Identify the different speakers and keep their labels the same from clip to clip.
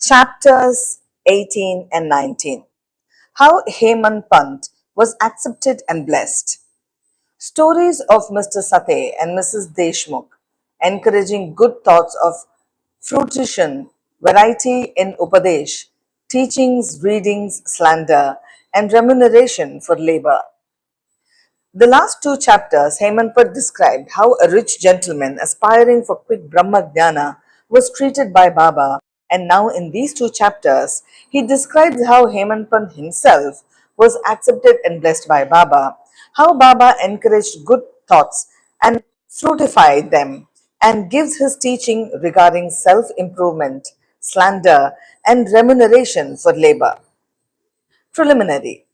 Speaker 1: Chapters 18 and 19. How Hemant Pant was accepted and blessed. Stories of Mr. Sate and Mrs. Deshmukh, encouraging good thoughts of fruition, variety in Upadesh, teachings, readings, slander, and remuneration for labor. The last two chapters, Hemanpat described how a rich gentleman aspiring for quick Brahma Jnana was treated by Baba, and now in these two chapters, he describes how Hemanpant himself was accepted and blessed by Baba, how Baba encouraged good thoughts and fruitified them, and gives his teaching regarding self improvement, slander, and remuneration for labor. Preliminary.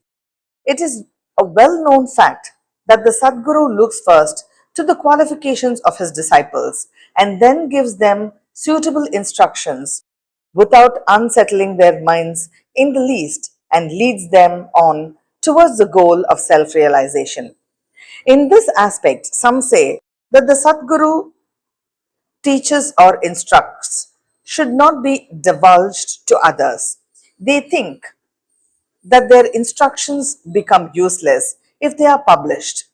Speaker 1: It is a well known fact that the Sadguru looks first to the qualifications of his disciples and then gives them suitable instructions without unsettling their minds in the least and leads them on towards the goal of self realization. In this aspect, some say that the Sadguru teaches or instructs should not be divulged to others. They think that their instructions become useless if they are published.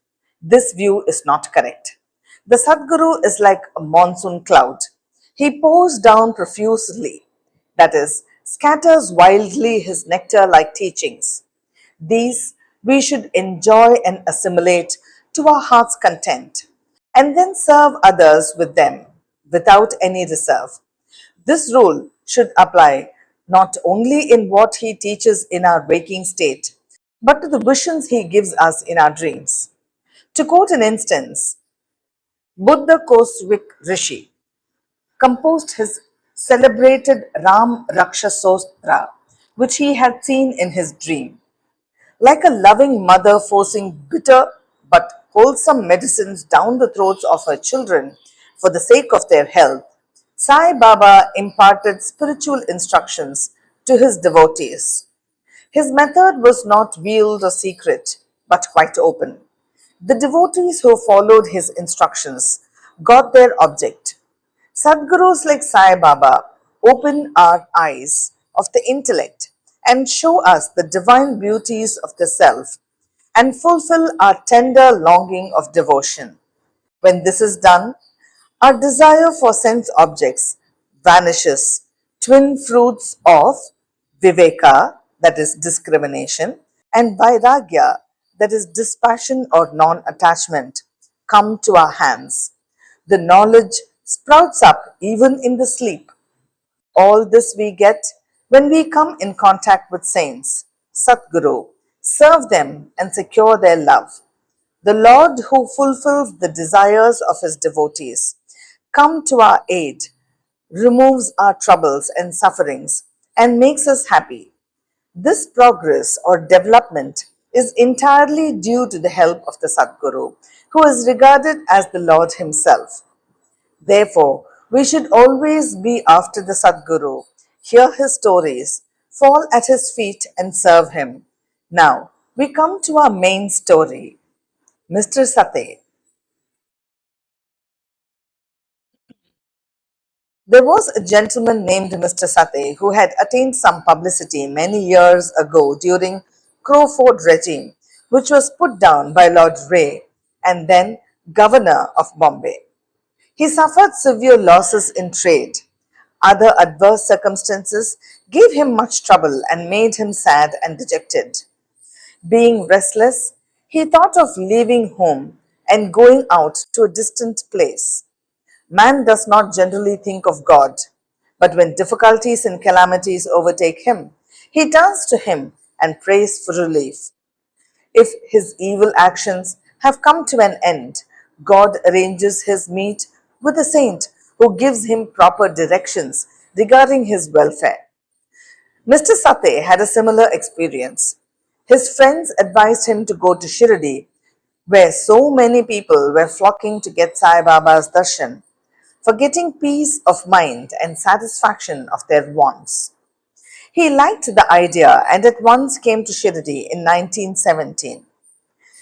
Speaker 1: This view is not correct. The Sadguru is like a monsoon cloud. He pours down profusely, that is, scatters wildly his nectar like teachings. These we should enjoy and assimilate to our heart's content, and then serve others with them without any reserve. This rule should apply not only in what he teaches in our waking state, but to the visions he gives us in our dreams. To quote an instance, Buddha Kosvik Rishi composed his celebrated Ram Rakshasostra, which he had seen in his dream. Like a loving mother forcing bitter but wholesome medicines down the throats of her children for the sake of their health, Sai Baba imparted spiritual instructions to his devotees. His method was not veiled or secret, but quite open. The devotees who followed his instructions got their object. Sadgurus like Sai Baba open our eyes of the intellect and show us the divine beauties of the self and fulfill our tender longing of devotion. When this is done, our desire for sense objects vanishes, twin fruits of viveka, that is discrimination, and vairagya, that is dispassion or non attachment, come to our hands. The knowledge sprouts up even in the sleep. All this we get when we come in contact with saints, Satguru, serve them and secure their love. The Lord who fulfills the desires of his devotees, come to our aid, removes our troubles and sufferings, and makes us happy. This progress or development is entirely due to the help of the Sadguru, who is regarded as the Lord himself. Therefore, we should always be after the Sadguru, hear his stories, fall at his feet and serve him. Now, we come to our main story. Mr. Sate. There was a gentleman named Mr. Sate who had attained some publicity many years ago during Crowford regime, which was put down by Lord Ray and then Governor of Bombay. He suffered severe losses in trade. Other adverse circumstances gave him much trouble and made him sad and dejected. Being restless, he thought of leaving home and going out to a distant place. Man does not generally think of God, but when difficulties and calamities overtake him, he turns to him and prays for relief. If his evil actions have come to an end, God arranges his meet with a saint who gives him proper directions regarding his welfare. Mr. Sate had a similar experience. His friends advised him to go to Shirdi, where so many people were flocking to get Sai Baba's darshan, for getting peace of mind and satisfaction of their wants. He liked the idea and at once came to Shirdi in 1917.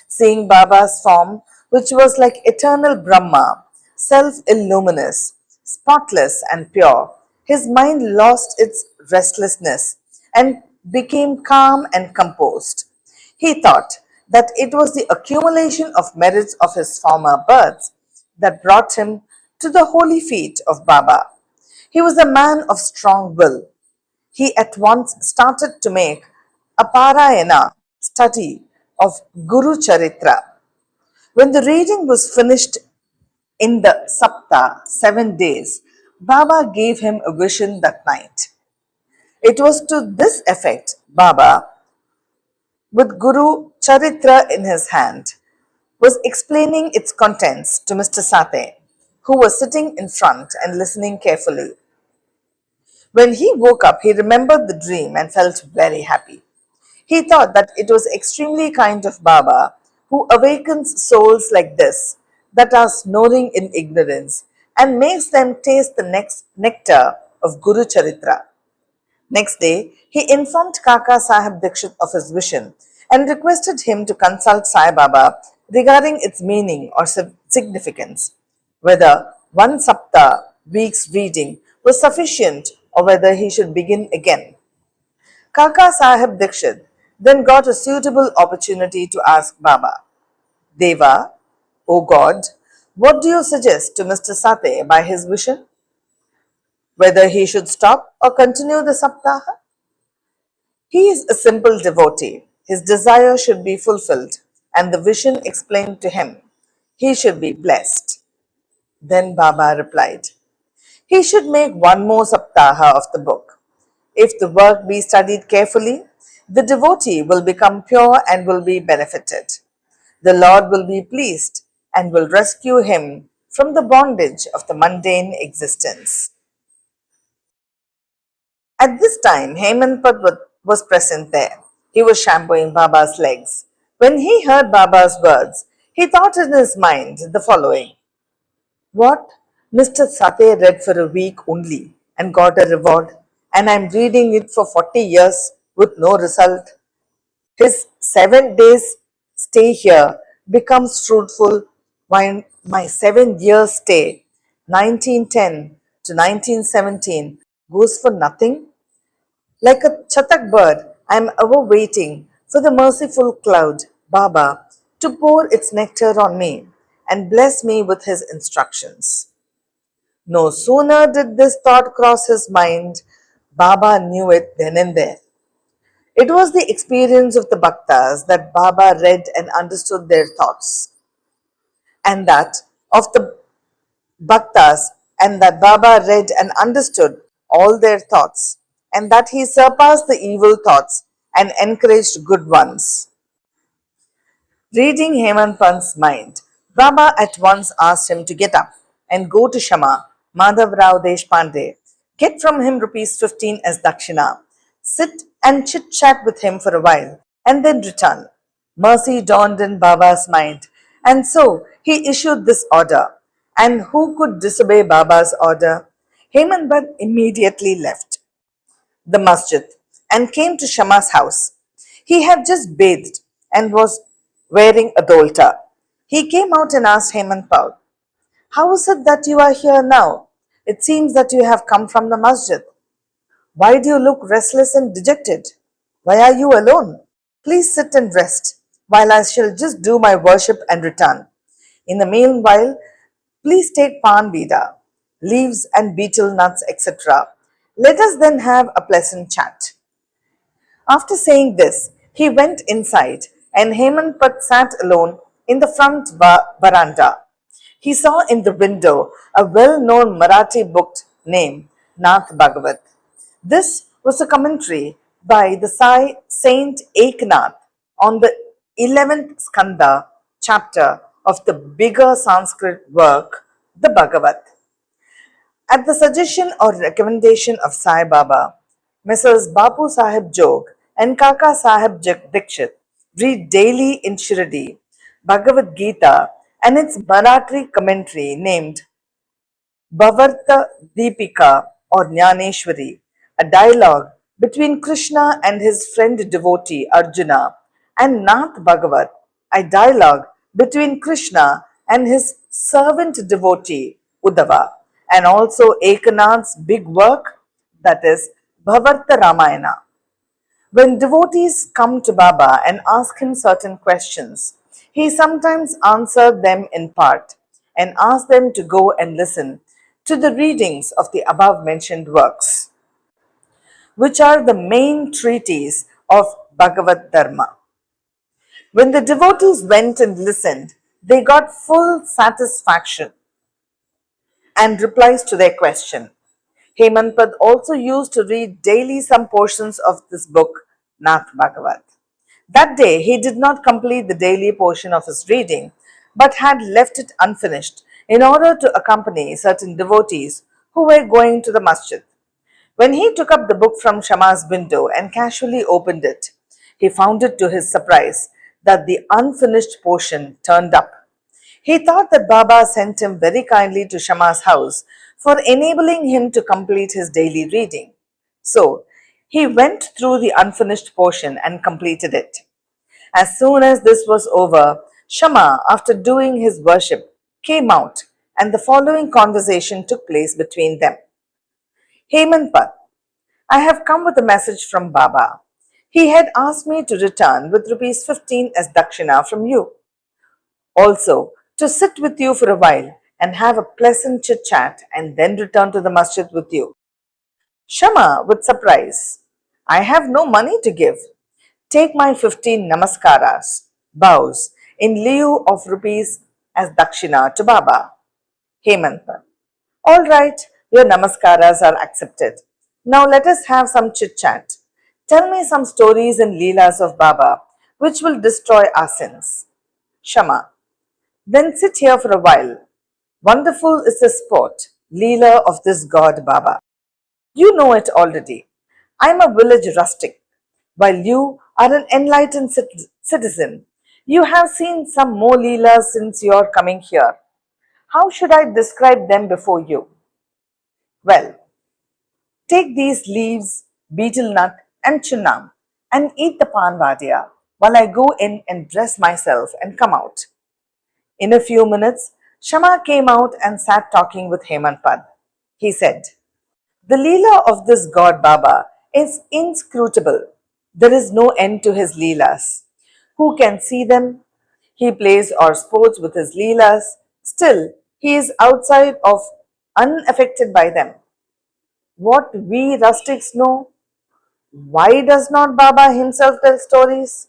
Speaker 1: Seeing Baba's form, which was like eternal Brahma, self illuminous, spotless, and pure, his mind lost its restlessness and became calm and composed. He thought that it was the accumulation of merits of his former births that brought him to the holy feet of Baba. He was a man of strong will. He at once started to make a parayana study of Guru Charitra. When the reading was finished in the Sapta, 7 days, Baba gave him a vision that night. It was to this effect Baba, with Guru Charitra in his hand, was explaining its contents to Mr. Sate, who was sitting in front and listening carefully. When he woke up, he remembered the dream and felt very happy. He thought that it was extremely kind of Baba, who awakens souls like this that are snoring in ignorance and makes them taste the next nectar of Guru Charitra. Next day, he informed Kaka Sahib Dikshit of his vision and requested him to consult Sai Baba regarding its meaning or significance, whether one Sapta week's reading was sufficient or whether he should begin again. Kaka Sahib Dikshit then got a suitable opportunity to ask Baba, Deva, O God, what do you suggest to Mr. Sate by his vision? Whether he should stop or continue the Saptaha? He is a simple devotee. His desire should be fulfilled, and the vision explained to him. He should be blessed. Then Baba replied, he should make one more Saptaha of the book. If the work be studied carefully, the devotee will become pure and will be benefited. The Lord will be pleased and will rescue him from the bondage of the mundane existence. At this time, Hemanpad was present there. He was shampooing Baba's legs. When he heard Baba's words, he thought in his mind the following: what? Mr. Sate read for a week only and got a reward, and I am reading it for 40 years with no result. His 7 days stay here becomes fruitful while my 7 years stay, 1910 to 1917, goes for nothing. Like a chatak bird, I am ever waiting for the merciful cloud, Baba, to pour its nectar on me and bless me with his instructions. No sooner did this thought cross his mind, Baba knew it then and there. It was the experience of the Bhaktas that Baba read and understood their thoughts, and that of the Bhaktas, and that Baba read and understood all their thoughts, and that he surpassed the evil thoughts and encouraged good ones. Reading Hemant Pant's mind, Baba at once asked him to get up and go to Shama, Madhav Rao Deshpande, get from him rupees 15 as dakshina, sit and chit chat with him for a while, and then return. Mercy dawned in Baba's mind, and so he issued this order. And who could disobey Baba's order? Hemant Pant immediately left the masjid and came to Shama's house. He had just bathed and was wearing a dolta. He came out and asked Hemant Pant, how is it that you are here now? It seems that you have come from the masjid. Why do you look restless and dejected? Why are you alone? Please sit and rest, while I shall just do my worship and return. In the meanwhile, please take pan vida, leaves and betel nuts, etc. Let us then have a pleasant chat. After saying this, he went inside, and Hemant Pant sat alone in the front veranda. He saw in the window a well-known Marathi book named Nath Bhagavat. This was a commentary by the Saint Eknath on the 11th Skanda chapter of the bigger Sanskrit work, the Bhagavat. At the suggestion or recommendation of Sai Baba, Messrs. Bapu Sahib Jog and Kaka Sahib Dikshit read daily in Shirdi Bhagavad Gita and its monitory commentary named Bhavarta Deepika or Jnaneshwari, a dialogue between Krishna and his friend devotee Arjuna, and Nath Bhagavat, a dialogue between Krishna and his servant devotee Uddhava, and also Ekanath's big work that is, Bhavarta Ramayana. When devotees come to Baba and ask him certain questions, he sometimes answers them in part and asks them to go and listen to the readings of the above mentioned works, which are the main treatise of Bhagavad Dharma. When the devotees went and listened, they got full satisfaction and replies to their question. Hemanpad also used to read daily some portions of this book, Nath Bhagavat. That day he did not complete the daily portion of his reading, but had left it unfinished in order to accompany certain devotees who were going to the masjid. When he took up the book from Shama's window and casually opened it, he found it to his surprise that the unfinished portion turned up. He thought that Baba sent him very kindly to Shama's house for enabling him to complete his daily reading. So, he went through the unfinished portion and completed it. As soon as this was over, Shama, after doing his worship, came out and the following conversation took place between them. Hemanpad, I have come with a message from Baba. He had asked me to return with rupees 15 as dakshina from you. Also, to sit with you for a while and have a pleasant chit chat and then return to the masjid with you. Shama, with surprise, I have no money to give. Take my 15 namaskaras, bows, in lieu of rupees as dakshina to Baba. Hemanta. All right, your namaskaras are accepted. Now let us have some chit chat. Tell me some stories and leelas of Baba which will destroy our sins. Shama. Then sit here for a while. Wonderful is the sport, leela of this god Baba. You know it already. I am a village rustic, while you are an enlightened citizen. You have seen some more leelas since your coming here. How should I describe them before you? Well, take these leaves, betel nut, and chunam, and eat the pan vadia while I go in and dress myself and come out. In a few minutes, Shama came out and sat talking with Hemanpad. He said, the Leela of this god Baba is inscrutable. There is no end to his Leelas. Who can see them? He plays or sports with his Leelas. Still, he is outside of unaffected by them. What we rustics know? Why does not Baba himself tell stories?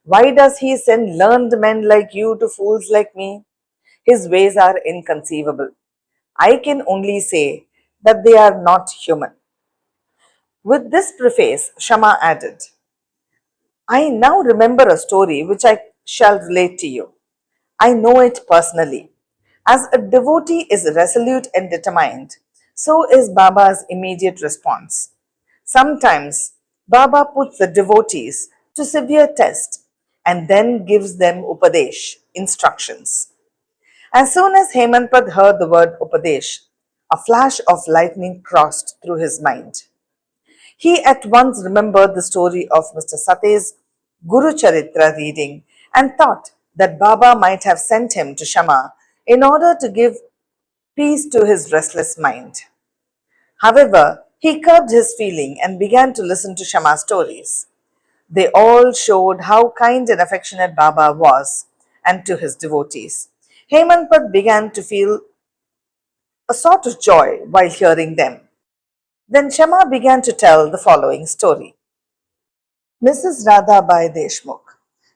Speaker 1: Why does he send learned men like you to fools like me? His ways are inconceivable. I can only say that they are not human. With this preface, Shama added, I now remember a story which I shall relate to you. I know it personally. As a devotee is resolute and determined, so is Baba's immediate response. Sometimes Baba puts the devotees to severe test and then gives them Upadesh, instructions. As soon as Hemanpad heard the word Upadesh, a flash of lightning crossed through his mind. He at once remembered the story of Mr. Sate's Guru Charitra reading and thought that Baba might have sent him to Shama in order to give peace to his restless mind. However, he curbed his feeling and began to listen to Shama's stories. They all showed how kind and affectionate Baba was and to his devotees. Hemanpad began to feel a sort of joy while hearing them. Then Shama began to tell the following story. Mrs. Radhabai Deshmukh.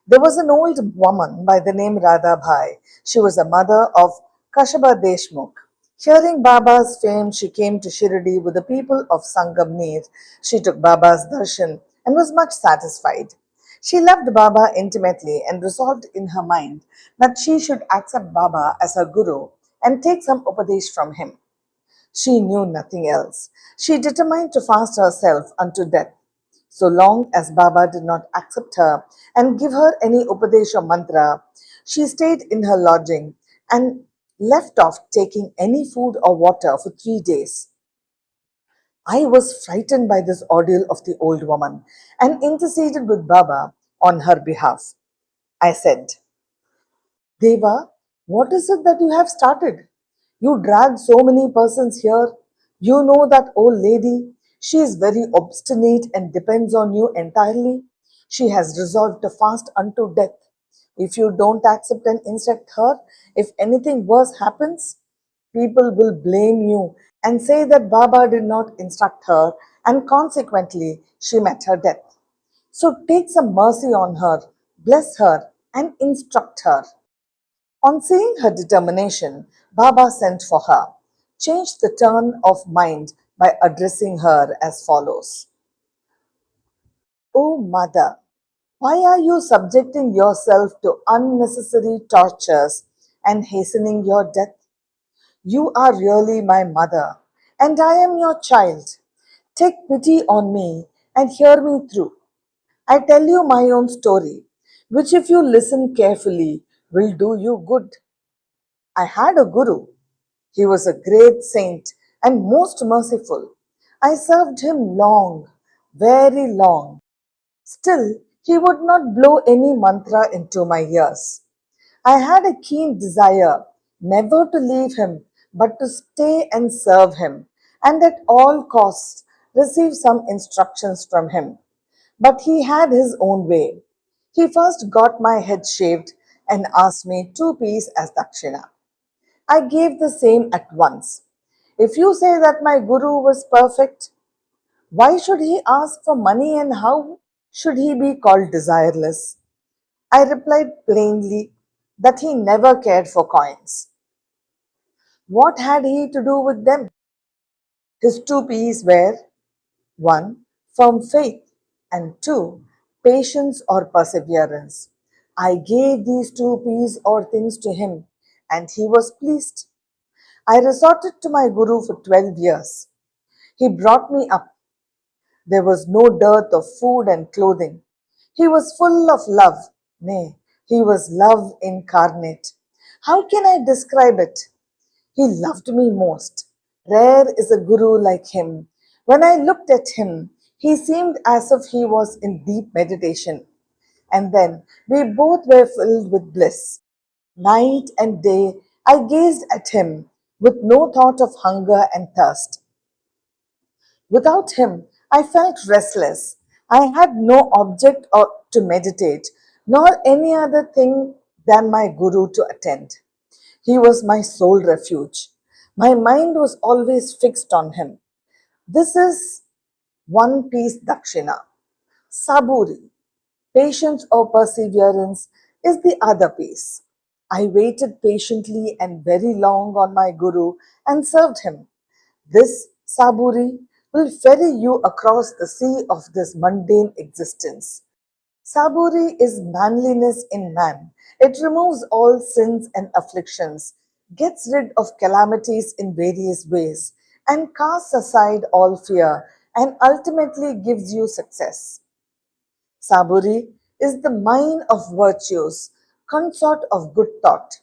Speaker 1: There was an old woman by the name Radhabai. She was a mother of Kashaba Deshmukh. Hearing Baba's fame, she came to Shirdi with the people of Sangam Neer. She took Baba's darshan and was much satisfied. She loved Baba intimately and resolved in her mind that she should accept Baba as her guru and take some upadesh from him. She knew nothing else. She determined to fast herself unto death. So long as Baba did not accept her and give her any upadesh or mantra, she stayed in her lodging and left off taking any food or water for 3 days. I was frightened by this ordeal of the old woman and interceded with Baba on her behalf. I said, Deva, what is it that you have started? You drag so many persons here. You know that old lady. She is very obstinate and depends on you entirely. She has resolved to fast unto death. If you don't accept and instruct her, if anything worse happens, people will blame you and say that Baba did not instruct her and consequently she met her death. So take some mercy on her, bless her, and instruct her. On seeing her determination, Baba sent for her, changed the turn of mind by addressing her as follows: O mother, why are you subjecting yourself to unnecessary tortures and hastening your death? You are really my mother, and I am your child. Take pity on me and hear me through. I tell you my own story, which, if you listen carefully, will do you good. I had a guru. He was a great saint and most merciful. I served him long, very long. Still, he would not blow any mantra into my ears. I had a keen desire never to leave him, but to stay and serve him, and at all costs receive some instructions from him. But he had his own way. He first got my head shaved and asked me 2 rupees as dakshina. I gave the same at once. If you say that my guru was perfect, why should he ask for money and how should he be called desireless? I replied plainly that he never cared for coins. What had he to do with them? His 2 P's were: 1. Firm faith, and 2. Patience or perseverance. I gave these 2 P's or things to him, and he was pleased. I resorted to my guru for 12 years. He brought me up. There was no dearth of food and clothing. He was full of love. Nay, he was love incarnate. How can I describe it? He loved me most. Rare is a guru like him. When I looked at him, he seemed as if he was in deep meditation. And then we both were filled with bliss. Night and day I gazed at him with no thought of hunger and thirst. Without him, I felt restless. I had no object to meditate, nor any other thing than my Guru to attend. He was my sole refuge. My mind was always fixed on him. This is 1 piece dakshina. Saburi, patience or perseverance, is the other piece. I waited patiently and very long on my Guru and served him. This Saburi will ferry you across the sea of this mundane existence. Saburi is manliness in man. It removes all sins and afflictions, gets rid of calamities in various ways, and casts aside all fear and ultimately gives you success. Saburi is the mine of virtues, consort of good thought.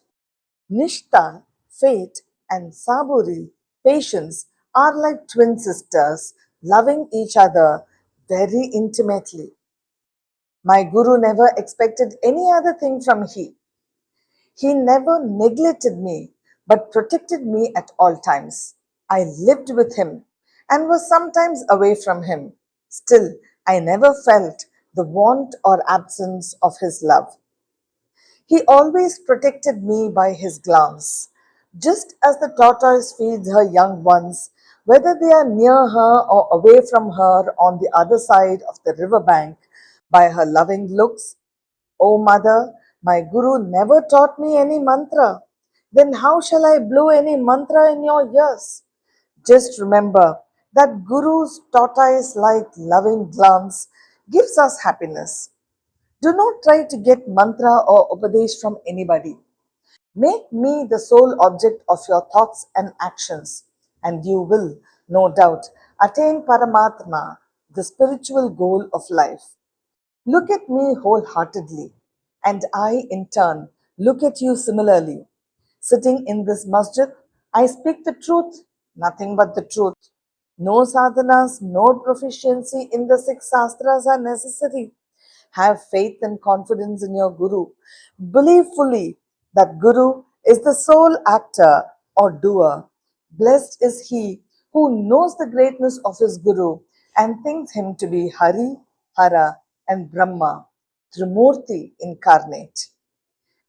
Speaker 1: Nishta, faith, and Saburi, patience, are like twin sisters, loving each other very intimately. My Guru never expected any other thing from he. He never neglected me, but protected me at all times. I lived with him and was sometimes away from him. Still, I never felt the want or absence of his love. He always protected me by his glance. Just as the tortoise feeds her young ones, whether they are near her or away from her on the other side of the river bank, by her loving looks. O mother, my Guru never taught me any mantra. Then how shall I blow any mantra in your ears? Just remember that Guru's tortoise like loving glance gives us happiness. Do not try to get mantra or upadesh from anybody. Make me the sole object of your thoughts and actions, and you will, no doubt, attain Paramatma, the spiritual goal of life. Look at me wholeheartedly, and I, in turn, look at you similarly. Sitting in this masjid, I speak the truth, nothing but the truth. No sadhanas, no proficiency in the 6 shastras are necessary. Have faith and confidence in your Guru. Believe fully that Guru is the sole actor or doer. Blessed is he who knows the greatness of his Guru and thinks him to be Hari, Hara, and Brahma through Murti incarnate.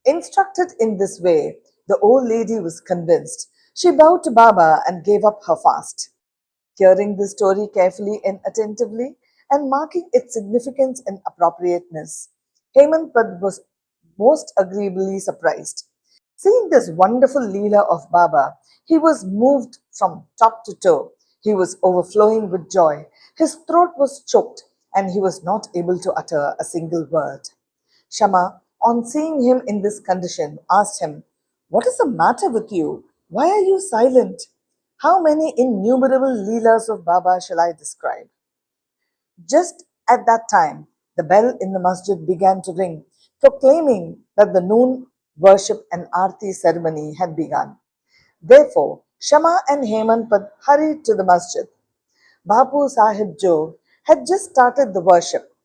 Speaker 1: Instructed in this way, the old lady was convinced. She bowed to Baba and gave up her fast. Hearing the story carefully and attentively and marking its significance and appropriateness, Hemantpad was most agreeably surprised. Seeing this wonderful Leela of Baba, he was moved from top to toe. He was overflowing with joy. His throat was choked and he was not able to utter a single word. Shama, on seeing him in this condition, asked him, "What is the matter with you? Why are you silent? How many innumerable Leelas of Baba shall I describe?" Just at that time, the bell in the masjid began to ring, proclaiming that the noon worship and arti ceremony had begun. Therefore, Shama and Hemantpad hurried to the masjid. Bapu Sahib Jog had just started the worship.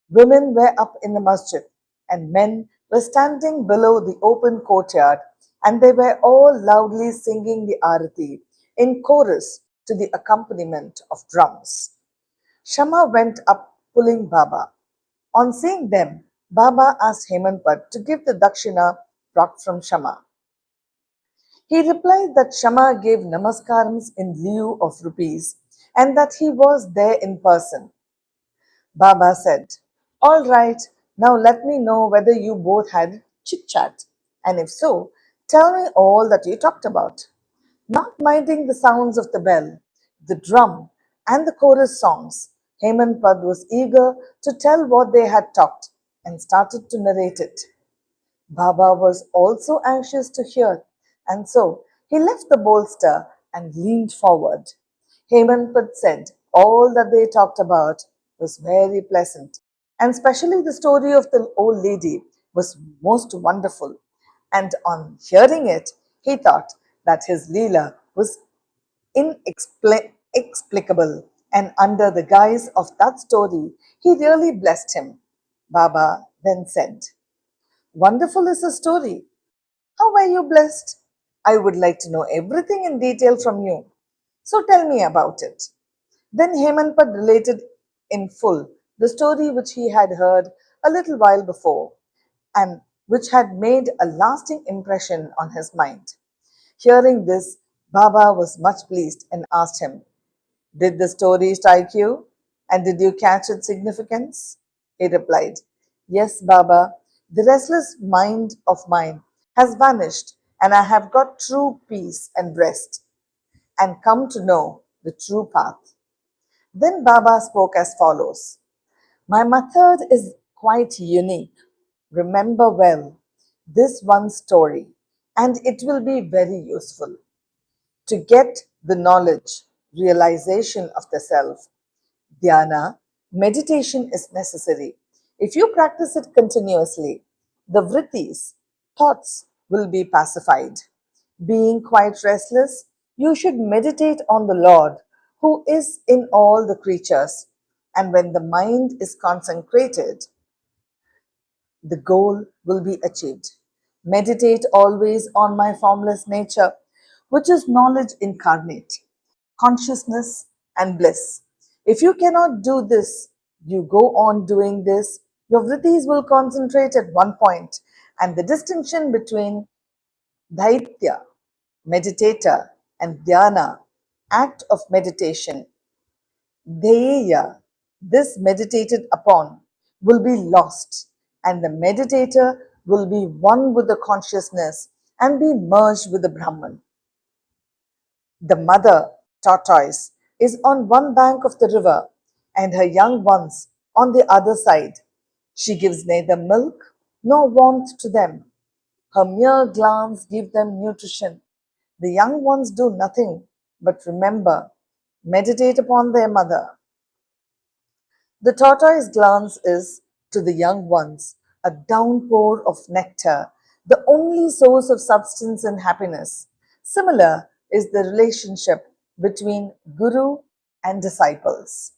Speaker 1: Women were up in the masjid, and men were standing below the open courtyard, and they were all loudly singing the arati in chorus to the accompaniment of drums. Shama went up pulling Baba. On seeing them, Baba asked Hemantpad to give the dakshina brought from Shama. He replied that Shama gave namaskarams in lieu of rupees and that he was there in person. Baba said, "All right, now let me know whether you both had chit chat, and if so, tell me all that you talked about." Not minding the sounds of the bell, the drum, and the chorus songs, Hemantpad was eager to tell what they had talked and started to narrate it. Baba was also anxious to hear, and so he left the bolster and leaned forward. Hemantpad said all that they talked about was very pleasant, and especially the story of the old lady was most wonderful. And on hearing it, he thought that his Leela was inexplicable, and under the guise of that story, he really blessed him. Baba then said, "Wonderful is the story. How were you blessed? I would like to know everything in detail from you. So tell me about it." Then Hemantpad related in full the story which he had heard a little while before and which had made a lasting impression on his mind. Hearing this, Baba was much pleased and asked him, "Did the story strike you? And did you catch its significance?" He replied, "Yes, Baba, the restless mind of mine has vanished, and I have got true peace and rest, and come to know the true path." Then Baba spoke as follows: "My method is quite unique. Remember well this one story, and it will be very useful. To get the knowledge, realization of the self, dhyana, meditation is necessary. If you practice it continuously, the vrittis, thoughts, will be pacified. Being quite restless, you should meditate on the Lord who is in all the creatures. And when the mind is consecrated, the goal will be achieved. Meditate always on my formless nature, which is knowledge incarnate, consciousness, and bliss. If you cannot do this, you go on doing this, your vrittis will concentrate at one point, and the distinction between Daitya, meditator, and dhyana, act of meditation, Dheya, this meditated upon, will be lost, and the meditator will be one with the consciousness and be merged with the Brahman. The mother tortoise is on one bank of the river and her young ones on the other side. She gives neither milk nor warmth to them. Her mere glance gives them nutrition. The young ones do nothing but remember, meditate upon their mother. The tortoise glance is, to the young ones, a downpour of nectar, the only source of substance and happiness. Similar is the relationship between Guru and disciples.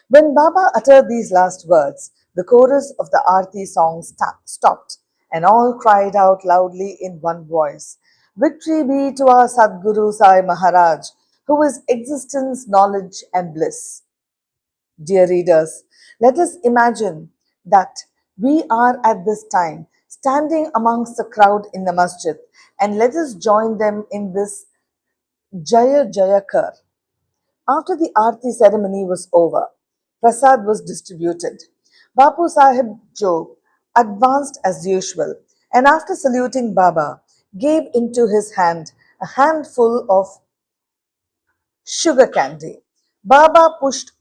Speaker 1: When Baba uttered these last words, the chorus of the Aarti song stopped, and all cried out loudly in one voice, "Victory be to our Sadguru Sai Maharaj, who is existence, knowledge, and bliss." Dear readers, let us imagine that we are at this time standing amongst the crowd in the masjid, and let us join them in this Jaya Jayakar. After the Aarti ceremony was over, Prasad was distributed. Bapu Sahib Jog advanced as usual, and after saluting Baba, gave into his hand a handful of sugar candy. Baba pushed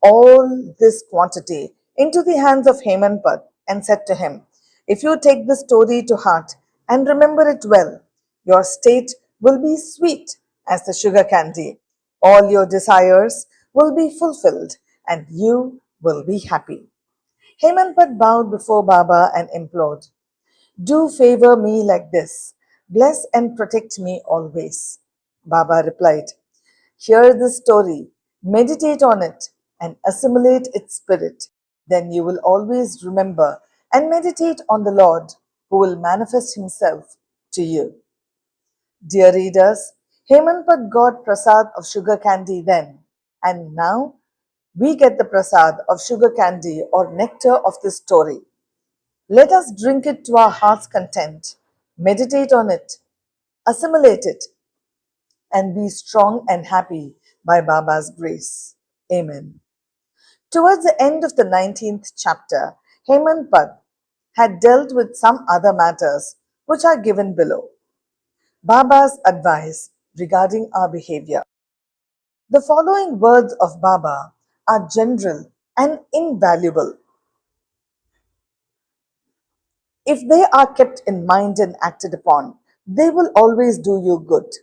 Speaker 1: all this quantity into the hands of Hemanpad and said to him, "If you take this story to heart and remember it well, your state will be sweet as the sugar candy. All your desires will be fulfilled and you will be happy." Hemanpad bowed before Baba and implored, "Do favor me like this. Bless and protect me always." Baba replied, "Hear this story, meditate on it, and assimilate its spirit. Then you will always remember and meditate on the Lord who will manifest himself to you." Dear readers, Hemanpad got prasad of sugar candy then, and now we get the prasad of sugar candy or nectar of this story. Let us drink it to our heart's content, meditate on it, assimilate it, and be strong and happy by Baba's grace. Amen. Towards the end of the 19th chapter, Hemant Pad had dealt with some other matters which are given below. Baba's advice regarding our behavior. The following words of Baba are general and invaluable. If they are kept in mind and acted upon, they will always do you good.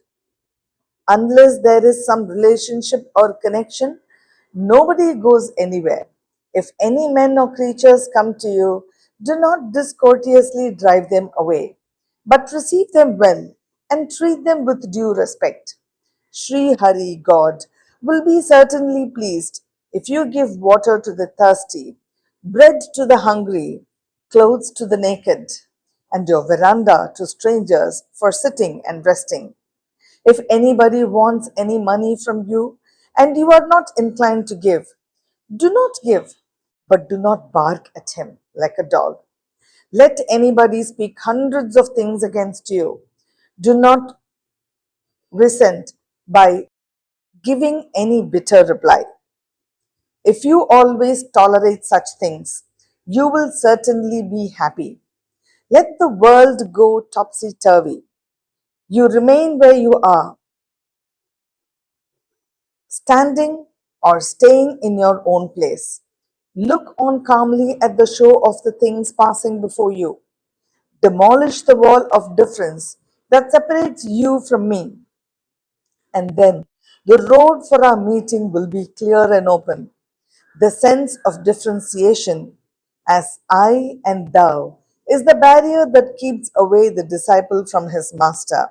Speaker 1: Unless there is some relationship or connection, nobody goes anywhere. If any men or creatures come to you, do not discourteously drive them away, but receive them well and treat them with due respect. Sri Hari God will be certainly pleased if you give water to the thirsty, bread to the hungry, clothes to the naked, and your veranda to strangers for sitting and resting. If anybody wants any money from you and you are not inclined to give, do not give, but do not bark at him like a dog. Let anybody speak hundreds of things against you. Do not resent by giving any bitter reply. If you always tolerate such things, you will certainly be happy. Let the world go topsy turvy. You remain where you are, standing or staying in your own place. Look on calmly at the show of the things passing before you. Demolish the wall of difference that separates you from me, and then the road for our meeting will be clear and open. The sense of differentiation as I and thou is the barrier that keeps away the disciple from his master.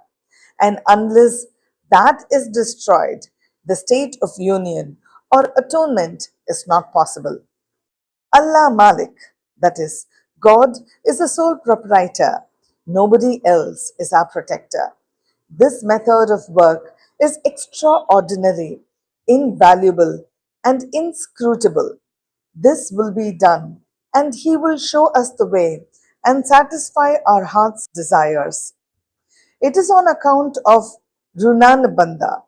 Speaker 1: And unless that is destroyed, the state of union or atonement is not possible. Allah Malik, that is, God, is the sole proprietor. Nobody else is our protector. This method of work is extraordinary, invaluable, and inscrutable. This will be done, and He will show us the way and satisfy our heart's desires. It is on account of Runanabandha,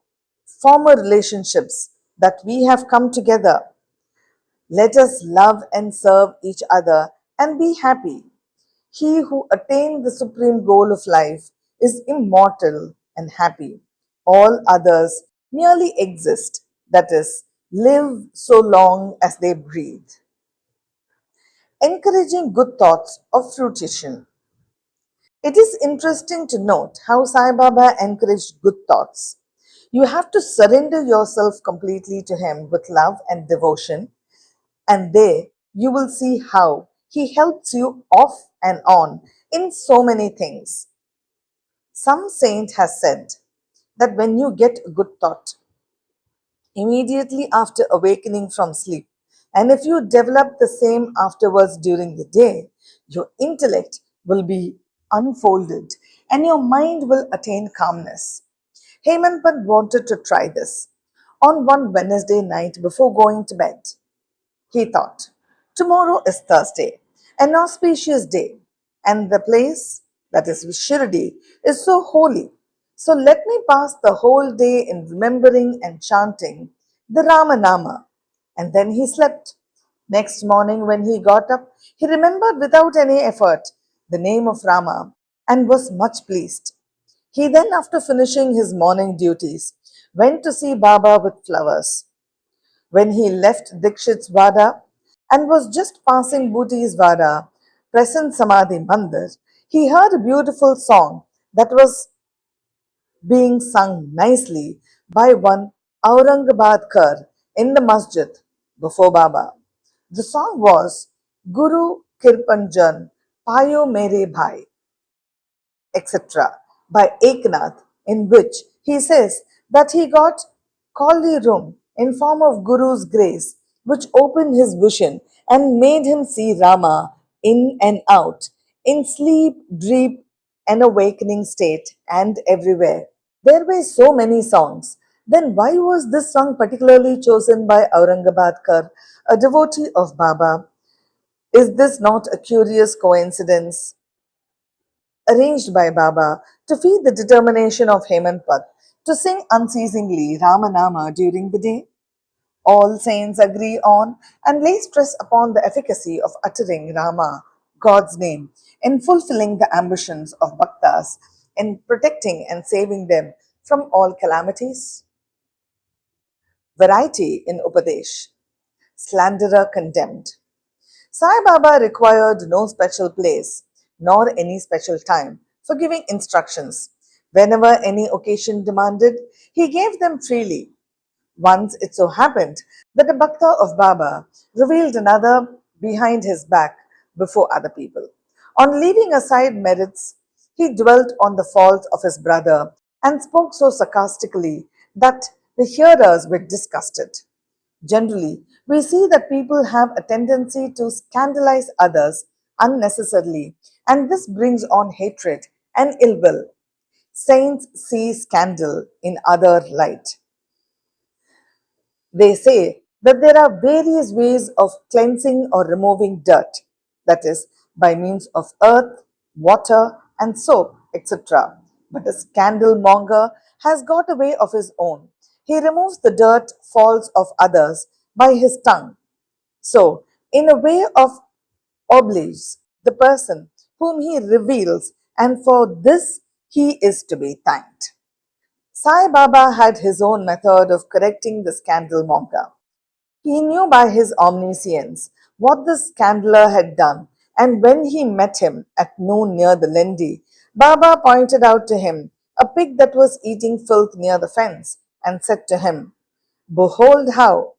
Speaker 1: former relationships, that we have come together. Let us love and serve each other and be happy. He who attained the supreme goal of life is immortal and happy. All others merely exist, that is, live so long as they breathe. Encouraging good thoughts of fruition. It is interesting to note how Sai Baba encouraged good thoughts. You have to surrender yourself completely to him with love and devotion, and there you will see how he helps you off and on in so many things. Some saint has said that when you get a good thought immediately after awakening from sleep, and if you develop the same afterwards during the day, your intellect will be unfolded and your mind will attain calmness. Hemanpad wanted to try this on one Wednesday night before going to bed. He thought, tomorrow is Thursday, an auspicious day, and the place, that is Shirdi, is so holy. So let me pass the whole day in remembering and chanting the Ramanama. And then he slept. Next morning, when he got up, he remembered without any effort the name of Rama and was much pleased. He then, after finishing his morning duties, went to see Baba with flowers. When he left Dikshit's Vada and was just passing Booty's Vada, present Samadhi Mandir, he heard a beautiful song that was being sung nicely by one Aurangabadkar in the masjid before Baba. The song was Guru Kirpanjan Payo Mere Bhai, etc. by Eknath, in which he says that he got Kali room in form of Guru's grace, which opened his vision and made him see Rama in and out, in sleep, dream, and awakening state, and everywhere. There were so many songs. Then why was this song particularly chosen by Aurangabadkar, a devotee of Baba? Is this not a curious coincidence? Arranged by Baba to feed the determination of Hemantpat to sing unceasingly Ramanama during the day. All saints agree on and lay stress upon the efficacy of uttering Rama, God's name, in fulfilling the ambitions of bhaktas, in protecting and saving them from all calamities. Variety in Upadesh. Slanderer condemned. Sai Baba required no special place nor any special time for giving instructions. Whenever any occasion demanded, he gave them freely. Once it so happened that a bhakta of Baba revealed another behind his back before other people. On leaving aside merits, he dwelt on the faults of his brother and spoke so sarcastically that the hearers were disgusted. Generally, we see that people have a tendency to scandalize others unnecessarily, and this brings on hatred and ill will. Saints see scandal in other light. They say that there are various ways of cleansing or removing dirt, that is, by means of earth, water, and soap, etc. But a scandal monger has got a way of his own. He removes the dirt, faults of others by his tongue. So, in a way of obliges the person whom he reveals, and for this he is to be thanked. Sai Baba had his own method of correcting the scandal monger. He knew by his omniscience what the scandaler had done, and when he met him at noon near the Lendi, Baba pointed out to him a pig that was eating filth near the fence, and said to him, behold how,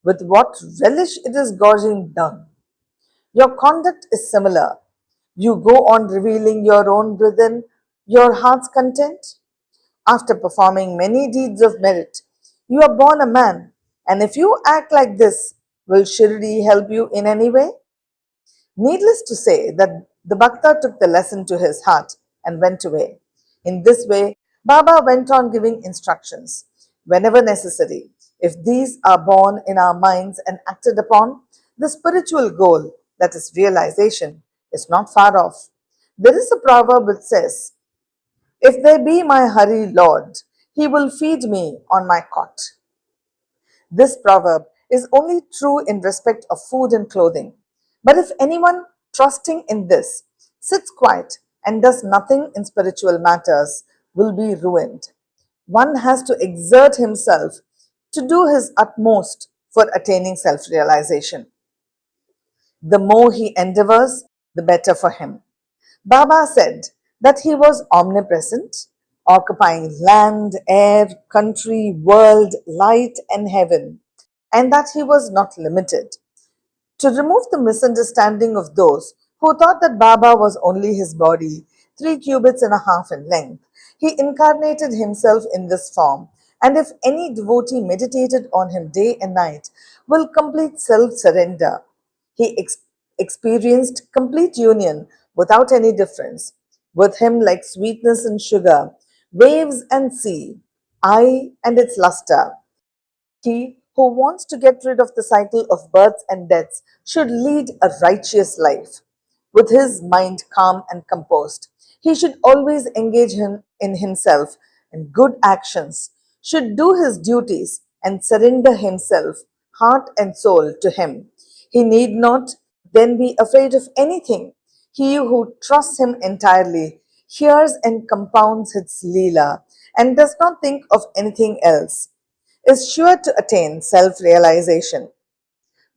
Speaker 1: with what relish it is gorging dung. Your conduct is similar. You go on revealing your own within your heart's content. After performing many deeds of merit, you are born a man, and if you act like this, will Shirdi help you in any way? Needless to say that the Bhakta took the lesson to his heart and went away. In this way, Baba went on giving instructions whenever necessary. If these are born in our minds and acted upon, the spiritual goal, that is realization, is not far off. There is a proverb which says, if there be my Hari Lord, he will feed me on my cot. This proverb is only true in respect of food and clothing. But if anyone trusting in this sits quiet and does nothing in spiritual matters, will be ruined. One has to exert himself to do his utmost for attaining self realization. The more he endeavors, the better for him. Baba said that he was omnipresent, occupying land, air, country, world, light, and heaven, and that he was not limited. To remove the misunderstanding of those who thought that Baba was only his body, 3 cubits and a half in length, he incarnated himself in this form, and if any devotee meditated on him day and night, will complete self surrender. He experienced complete union without any difference. With him, like sweetness and sugar, waves and sea, eye and its luster, he who wants to get rid of the cycle of births and deaths should lead a righteous life. With his mind calm and composed, he should always engage in himself in good actions, should do his duties and surrender himself, heart and soul, to him. He need not then be afraid of anything. He who trusts him entirely hears and compounds his Leela and does not think of anything else, is sure to attain self realization.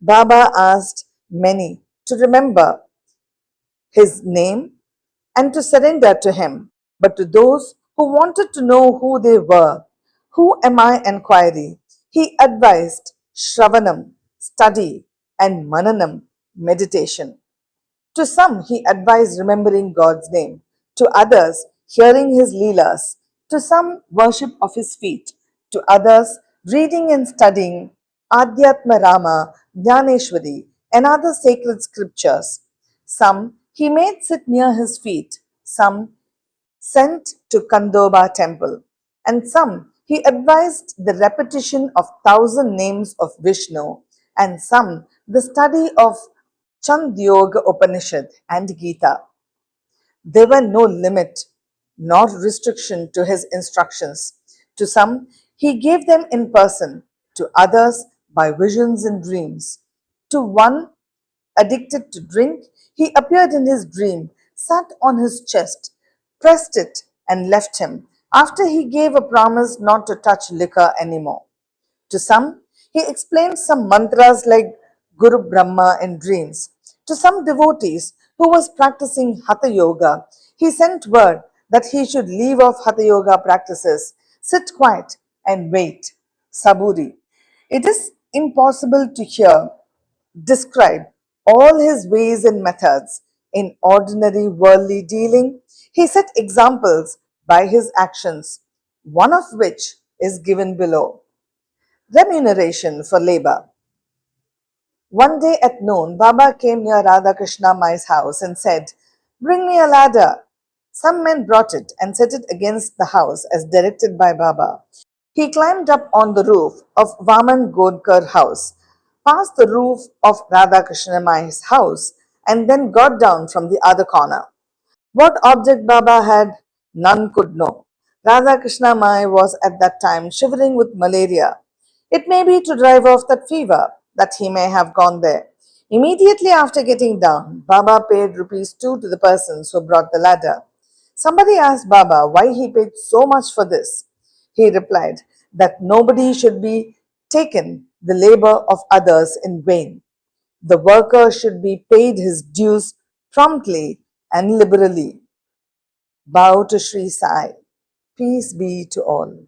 Speaker 1: Baba asked many to remember his name and to surrender to him. But to those who wanted to know who they were, who am I inquiry, he advised Shravanam, study, and Mananam, meditation. To some, he advised remembering God's name. To others, hearing his Leelas. To some, worship of his feet. To others, reading and studying Adhyatma Rama, Jnaneshwari, and other sacred scriptures. Some he made sit near his feet. Some sent to Kandoba temple, and some he advised the repetition of thousand names of Vishnu, and some the study of Chandyoga Upanishad and Gita. There were no limit nor restriction to his instructions. To some, he gave them in person, to others by visions and dreams. To one addicted to drink, he appeared in his dream, sat on his chest, pressed it, and left him, after he gave a promise not to touch liquor anymore. To some, he explained some mantras like Guru Brahma in dreams. To some devotees who was practicing Hatha Yoga, he sent word that he should leave off Hatha Yoga practices, sit quiet, and wait. Saburi. It is impossible to hear, describe all his ways and methods. In ordinary worldly dealing, he set examples by his actions, one of which is given below. Remuneration for labor. One day at noon, Baba came near Radha Krishna Mai's house and said, "Bring me a ladder." Some men brought it and set it against the house as directed by Baba. He climbed up on the roof of Vaman Godkar house, passed the roof of Radha Krishna Mai's house, and then got down from the other corner. What object Baba had, none could know. Radha Krishna Mai was at that time shivering with malaria. It may be to drive off that fever that he may have gone there. Immediately after getting down, Baba paid rupees 2 to the persons who brought the ladder. Somebody asked Baba why he paid so much for this. He replied that nobody should be taken the labor of others in vain. The worker should be paid his dues promptly and liberally. Bow to Sri Sai. Peace be to all.